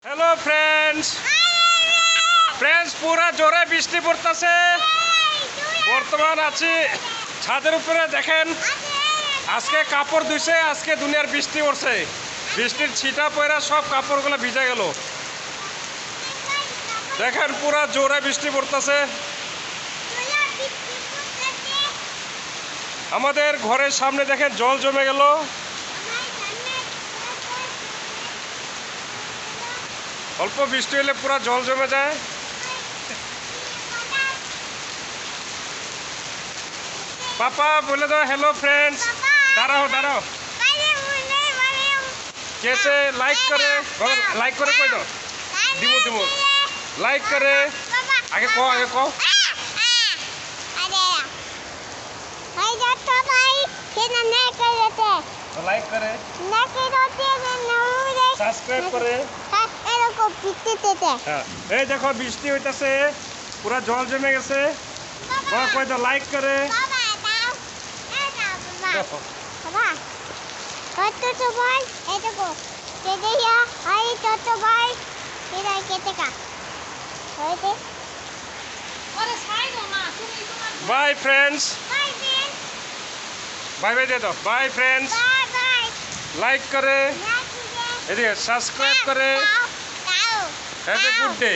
Hello friends পুরা জোরে বৃষ্টি পড়তেছে। বর্তমান আছি ছাদের উপরে। দেখেন আজকে কাপড় ধুইছে, আজকে দুনিয়ার বৃষ্টি পড়ছে। বৃষ্টির ছিটা পড়া সব কাপড়গুলো ভিজে গেল। দেখেন পুরা জোরে বৃষ্টি পড়তেছে। আমাদের ঘরের সামনে দেখেন জল জমে গেল। অল্প বৃষ্টি হলে পুরা জল জমে যায়। পাপা বলে দাও হ্যালো ফ্রেন্ডস। দাঁড়াও দাঁড়াও, कैसे लाइक करे लाइक करे कह दो दिमु दिमु लाइक करे आगे कहो लाइक करे सब्सक्राइब करे। এই দেখো বৃষ্টি হইতাছে, পুরা জল জমে গেছে। কই দাও লাইক করে। बाय फ्रेंड्स, बाय बाय दे दो। बाय फ्रेंड्स, लाइक करे, सब्सक्राइब करे। Have a good day.